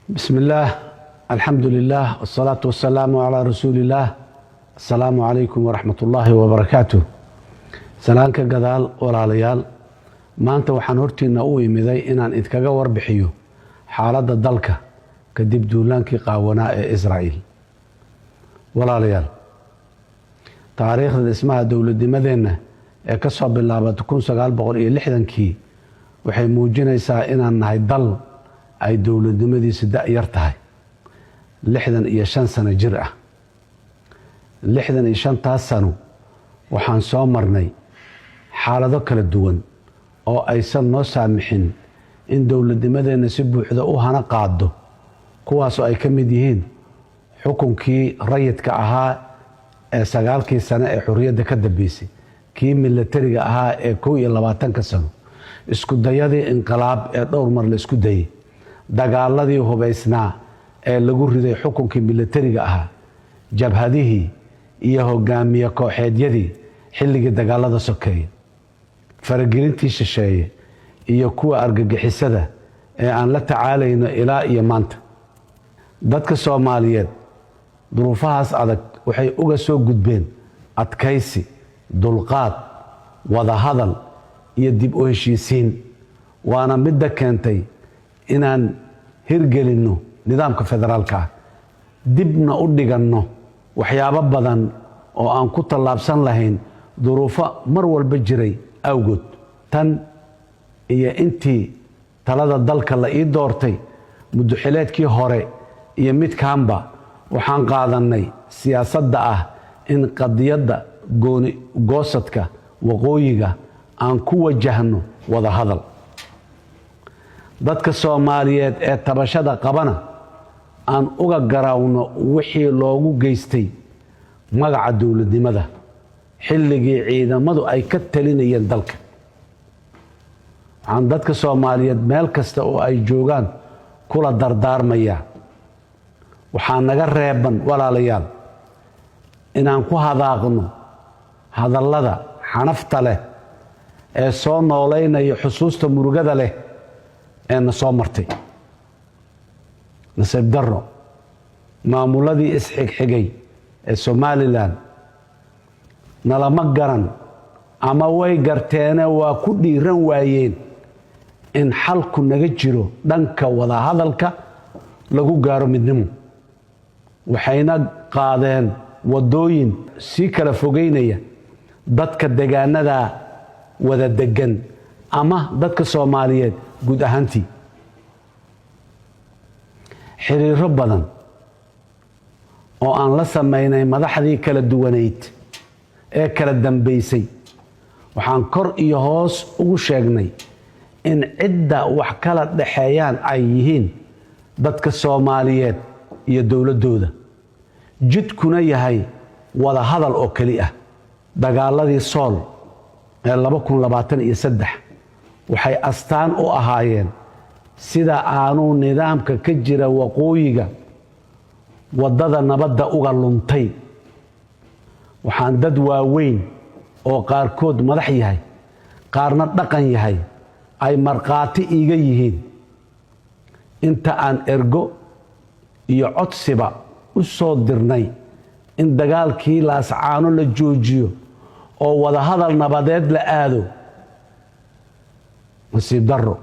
بسم الله الحمد لله والصلاة والسلام على رسول الله. السلام عليكم ورحمة الله وبركاته. سلامك قدال ولا ليال ما أنت وحنورتي نقوي مذي إن إتكجور بحيو حالة الدلكة كدب دولانك قاوناء إسرائيل ولا ليال تاريخ اسمها دولة مدينة كسب بالله بتكون سجال بقول لحدا كي وحي موجنا يسا إن هاي ضل أي دولة دمدي سداء يرتاح لحدا يشان سنة جرأة لحدا يشان تاسانو وحان سومرني حالة ذكر الدون أو أيسان نو سامحين إن دولة دمدي نسبو حدا هانا قادو كواسو أي كمديهين حكم كي ريت كأها سجال كي سنة حرية دكدبيسي كي ملتري أها كوي اللباتن كسنو isku dayadii inqilaab ee dhowr mar la isku dayay dagaaladii hubaysnaa ee lagu riday xukunkii militariga ahaa jabhadihii iyo hogaamiye kooxeedyadii xilligii dagaalada sokeeyay faragelintii shisheeye iyo kuwa argagixisada ee aan la tacaalayno ilaa iyo maanta dadka Soomaaliyeed duruufahaas adag waxay uga soo gudbeen adkaysi dulqaad wada hadal iyo dib u heshiisiin waana midda keentay inaan hirgelino nidaamka federaalka dibna u dhiganno waxyaabo badan oo aan ku tallaabsan lahayn duruufo mar walba jiray awgood tan iyo intii talada dalka la ii doortay muddaxileedkii hore iyo mid kaanba waxaan qaadanay siyaasadda ah in qadiyadda goosadka waqooyiga aan ku wajahno wada hadal dadka Soomaaliyeed ee tabashada qabana aan uga garaawno wixii loogu geystay magaca dawladnimada xilligii ciidamadu ay ka talinayeen dalka aan dadka Soomaaliyeed meel kasta oo ay joogaan kula dardaarmaya waxaa naga reeban walaalayaal inaan ku hadaaqno hadallada xanafta leh ee soo nooleynaya xusuusta murugada leh ee na soo martay nasiib darro maamuladii isxigxigay ee Somaliland nalama garan ama way garteene waa ku dhiiran waayeen in xalku naga jiro dhanka wada hadalka lagu gaaro midnimo waxayna qaadeen wadooyin si kala fogeynaya dadka deegaanada wada degan ama dadka Soomaaliyeed guud ahaantii xiriiro badan oo aan la sameynay madaxdii kala duwaneyd ee kala dambeysay waxaan kor iyo hoos ugu sheegnay in cidda wax kala dhaxeeyaan ay yihiin dadka Soomaaliyeed iyo dawladooda jidkuna yahay wada hadal oo kali ah dagaaladii Sool 2023 waxay astaan u ahaayeen sida aanu nidaamka ka jira waqooyiga wadada nabadda uga luntay waxaan dad waaweyn oo qaarkood madax yahay qaarna dhaqan yahay ay marqaati iiga yihiin inta aan ergo iyo codsiba u soo dirnay in dagaalkii laascaano la joojiyo oo wada hadal nabadeed la aado nasiib darro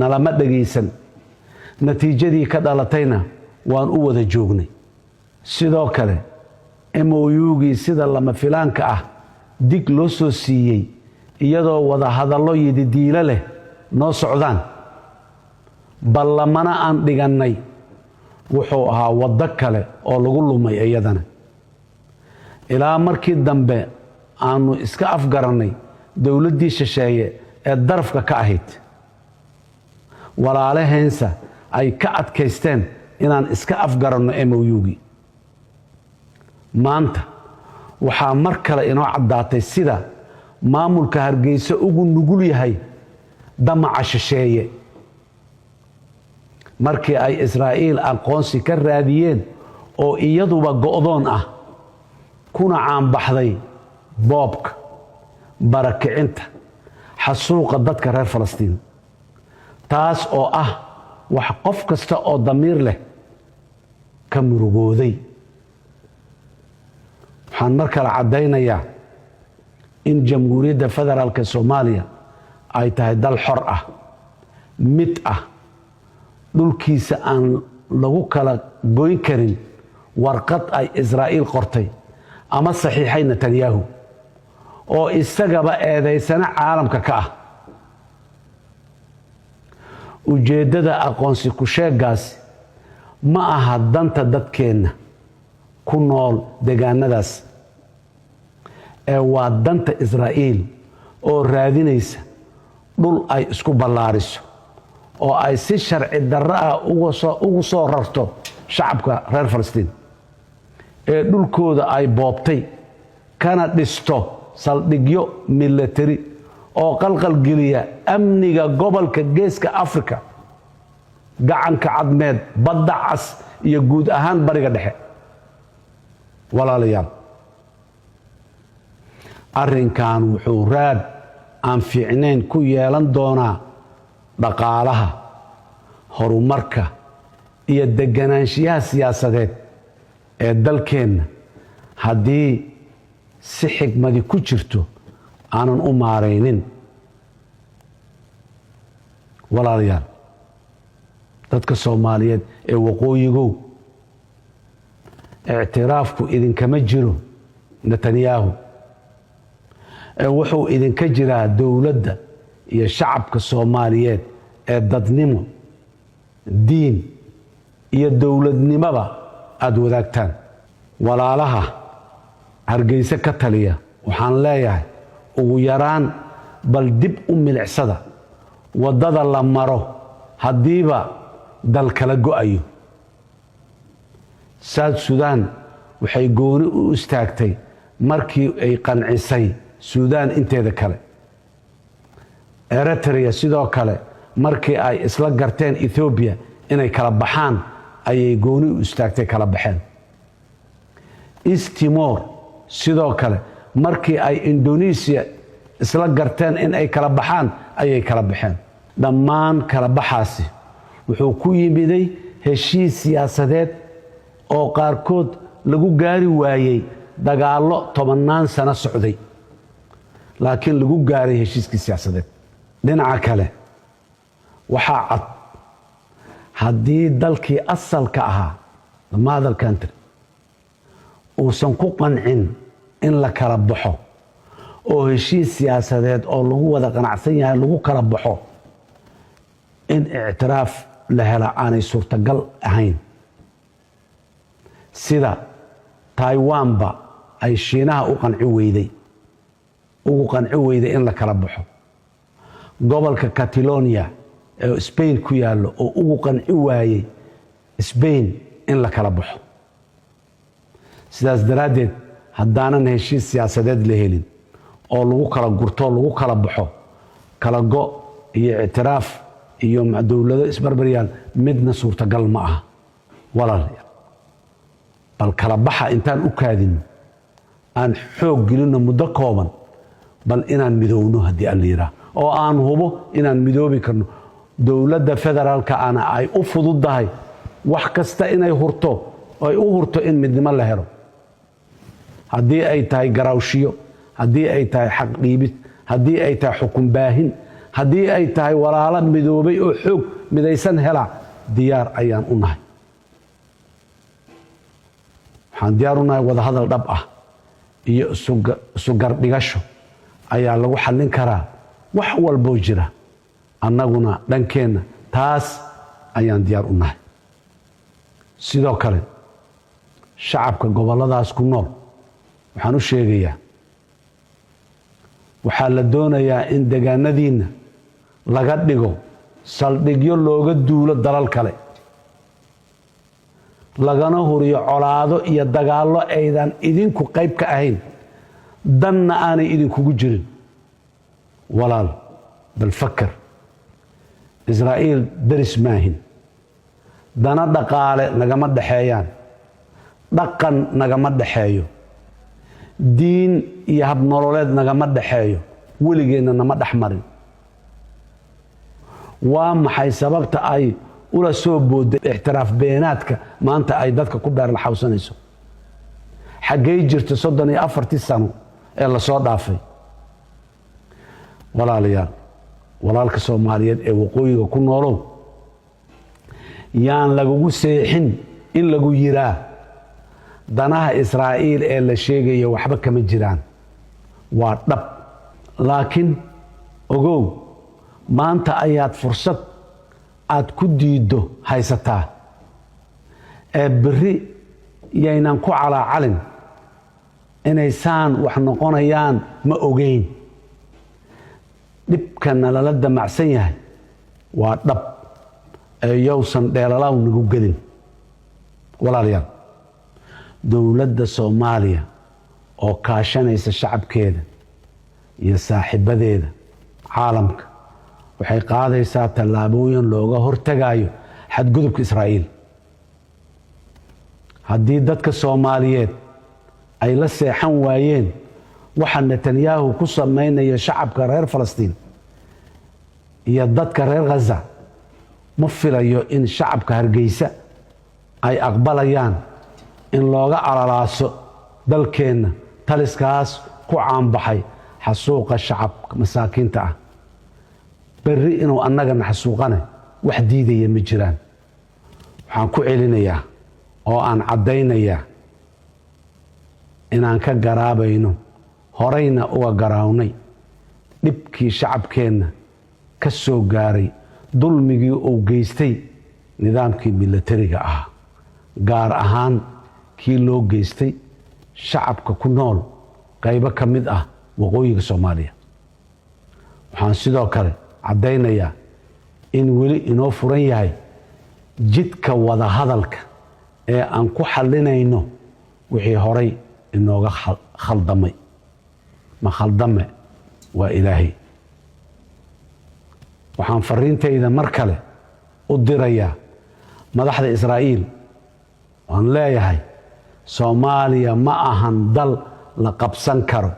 nalama dhageysan natiijadii ka dhalatayna waan u wada joognay sidoo kale MOU-gii sida lama filaanka ah dig loo soo siiyey iyadoo wada hadallo yididiilo leh noo socdaan ballamana aan dhigannay wuxuu ahaa waddo kale oo lagu lumay iyadana ilaa markii dambe aanu iska afgaranay dawladdii shisheeye ee darafka ka ahayd walaalaheensa ay ka adkaysteen inaan iska afgaranno MOU-gii maanta waxaa mar kale inoo caddaatay sida maamulka Hargeysa ugu nugul yahay damaca shisheeye markii ay Israa'iil aqoonsi ka raadiyeen oo iyaduba go'doon ah kuna caanbaxday boobka barakicinta xasuuqa dadka reer Falastiin taas oo ah wax qof kasta oo damiir leh ka murugooday. waxaan mar kale caddaynayaa in jamhuuriyadda federaalka Soomaaliya ay tahay dal xor ah, mid ah, dhulkiisa aan lagu kala goyn karin warqad ay Israa'iil qortay ama saxiixay Netanyahu oo isagaba eedaysana caalamka ka ah. ujeedada aqoonsi ku sheegaas ma aha danta dadkeena ku nool deegaanadaas ee waa danta Israa'iil oo raadinaysa dhul ay isku ballaariso oo ay si sharci darro ah ugu soo rarto shacabka reer Falastiin ee dhulkooda ay boobtay kana dhisto saldhigyo military oo qalqal geliya amniga gobolka Geeska Afrika, gacanka cadmeed, badda cas iyo guud ahaan bariga dhexe. walaalayaal, arrinkan wuxuu raad aan fiicnayn ku yeelan doonaa dhaqaalaha, horumarka iyo deganaanshiyaha siyaasadeed ee dalkeenna haddii si xigmadi ku jirto aanan u maaraynin. walaalayaal, dadka Soomaaliyeed ee waqooyigow, ictiraafku idinkama jiro Netanyahu, wuxuu idinka jiraa dowladda iyo shacabka Soomaaliyeed ee dadnimo, diin iyo dowladnimaba aad wadaagtaan. walaalaha Hargeysa ka taliya waxaan leeyahay ugu yaraan bal dib u milicsada wadada la maro haddiiba dal kala go'ayo. South Sudan waxay gooni u istaagtay markii ay qancisay Suudaan inteeda kale. Eritrea sidoo kale markii ay isla garteen Ethiopia inay kala baxaan ayay gooni u istaagtay kala baxeen. East Timor sidoo kale markii ay Indonesia isla garteen in ay kala baxaan ayay kala baxeen. dhammaan kala baxaasi wuxuu ku yimiday heshiis siyaasadeed oo qaarkood lagu gaari waayay dagaallo 10 sano socday, laakiin lagu gaaray heshiiskii siyaasadeed. dhinaca kale waxaa cad haddii dalkii asalka ahaa the mother country uusan ku qancin in la kala baxo oo heshiis siyaasadeed oo lagu wada qanacsan yahay lagu kala baxo, in ictiraaf la hela aanay suurtagal ahayn. sida Taiwanba ay Shiinaha ugu qanci weyday in la kala baxo, gobolka Catalonia ee Spain ku yaalo oo ugu qanci waayay Spain in la kala baxo. sidaas daraadeed haddaanan heshiis siyaasadeed la helin oo lagu kala gurto lagu kala baxo, kala go iyo ictiraaf iyo dowlado isbarbariyaan midna suurtagal ma aha. walaalayaal, bal kala baxa intaan u kaadino aan xoog gelino muddo kooban, bal inaan midowno haddii aan la yidhaah oo aan hubo inaan midoobi karno. dowladda federaalka ana ay u fududahay wax kasta inay hurto oo ay u hurto in midnimo la helo, haddii ay tahay garaawshiyo, haddii ay tahay xaq dhiibid, haddii ay tahay xukun baahin, haddii ay tahay walaalo midoobay oo xoog midaysan hela, diyaar ayaan u nahay. waxaan diyaar u nahay wada hadal dhab ah iyo isu gardhigasho ayaa lagu xallin karaa wax walboo jira. annaguna dhankeenna taas ayaan diyaar u nahay. sidoo kale shacabka gobolladaas ku nool waxaan u sheegayaa, waxaa la doonayaa in deegaanadiinna laga dhigo saldhigyo looga duulo dalal kale, lagana huriyo colaado iyo dagaallo aydan idinku qayb ka ahayn, danna aanay idinkugu jirin. walaal, bal fakar. Israa'iil daris maahin, dana dhaqaale nagama dhaxeeyaan, dhaqan nagama dhaxeeyo, diin iyo hab nololeed nagama dhaxeeyo, weligeenna nama dhex marin. waa maxay sababta ay ula soo booday ixtiraaf beenaadka maanta ay dadka ku beer la xawsanayso xaggay jirto 34 sano ee la soo dhaafay walaalayaal walaalka Soomaaliyeed ee waqooyiga ku noolow yaan lagu seexin in lagu yiraa danaha Israa'iil ee la sheegayo waxba kama jiraan waa dhab laakiin ogow maanta ayaad fursad aad ku diido haysataa ee bari yaynan ku calaacalin inaysaan wax noqonayaan ma ogeyn dhibkana lala damacsan yahay waa dhab ee yowsan dheelalaw nagu gelin walaalayaal dowladda Soomaaliya oo kaashanaysa shacabkeeda iyo saaxiibadeeda caalamka waxay qaadaysaa tallaabooyin looga hortagayo xadgudubka Israa'iil haddii dadka Soomaaliyeed ay la seexan waayeen waxa Netanyahu ku sameynaya shacabka reer Falastiin iyo dadka reer Gaza ma filayo in shacabka Hargeysa ay aqbalayaan in looga alalaaso dalkeena taliskaas ku caanbaxay xasuuqa shacabka masaakiinta ah bari inuu annagana xasuuqana wax diidaya ma jiraan waxaan ku celinayaa oo aan cadaynayaa inaan ka garaabayno horeyna uga garaawnay dhibkii shacabkeena ka soo gaaray dulmigii uu geystay nidaamkii militariga ah gaar ahaan kii loo geystay shacabka ku nool qaybo ka mid ah waqooyiga Soomaaliya waxaan sidoo kale cadaynayaa in weli inoo furan yahay jidka wada hadalka ee aan ku xalinayno wixii horay inooga khaldamay ma khaldame waa Ilaahay waxaan fariintayda mar kale u dirayaa madaxda Israa'iil waan leeyahay Soomaaliya ma ahan dal la qabsan karo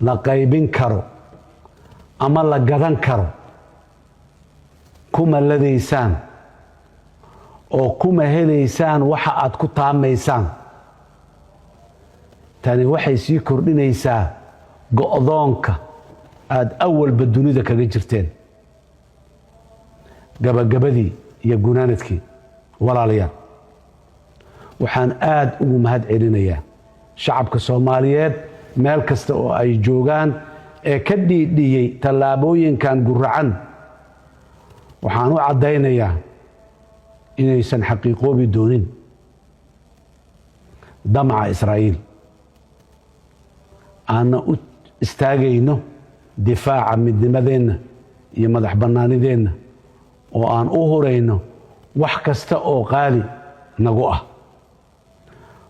la qaybin karo ama la gadan karo kuma ladaysaan oo kuma helaysaan waxa aad ku taamaysaan tani waxay sii kordhinaysaa go'doonka aad awalba dunida kaga jirteen gabagabadii iyo gunaanadkii walaalayaal waxaan aad ugu mahad celinayaa shacabka Soomaaliyeed meel kasta oo ay joogaan ee ka dhiidhiyay tallaabooyinkan guracan waxaan u cadaynayaa inaysan xaqiiqoobi doonin damaca Israa'iil aan u istaagayno difaaca midnimadeenna iyo madax bannaanideenna oo aan u horeyno wax kasta oo qaali nagu ah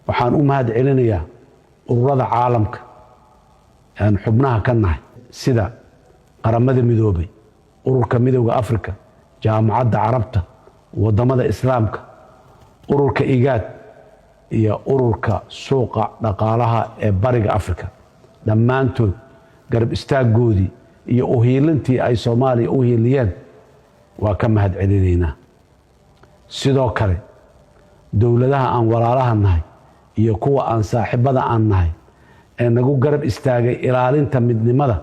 waxaan u mahad celinayaa ururada caalamka aan xubnaha ka nahay sida qaramada midoobay ururka midowga Afrika jaamacadda Carabta wadamada Islaamka ururka IGAD iyo ururka suuqa dhaqaalaha ee bariga Afrika dhammaantood garab istaagoodii iyo u hiilintii ay Soomaaliya u hiiliyeen waa ka mahad celinaynaa sidoo kale dowladaha aan walaalaha nahay iyo kuwa aan saaxiibada aan nahay ee nagu garab istaagay ilaalinta midnimada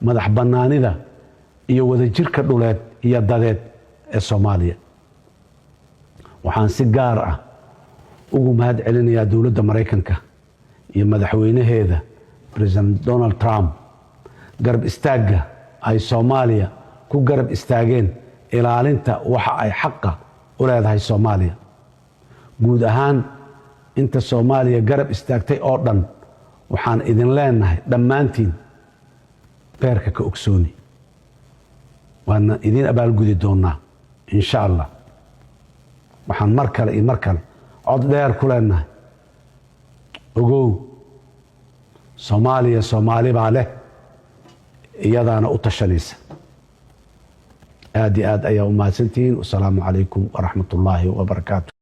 madax bannaanida iyo wadajirka dhuleed iyo dadeed ee Soomaaliya waxaan si gaar ah ugu mahad celinayaa dowladda Mareykanka iyo madaxweynaheeda President Donald Trump garab istaaga ay Soomaaliya ku garab istaageen ilaalinta waxa ay xaqa u leedahay Soomaaliya guud ahaan inta Soomaaliya garab istaagtay oo dhan waxaan idin leenahay dhammaantiin beerka ka ogsooni waana idin abaalgudi doonaa insha Allah waxaan mar kale iyo mar kale cod dheer ku leenahay ogow Soomaaliya Soomaali baa leh iyadaana u tashanaysa aad iyo aad ayaa u mahadsantihiin. Wassalaamu calaykum waraxmatullaahi wabarakaatu.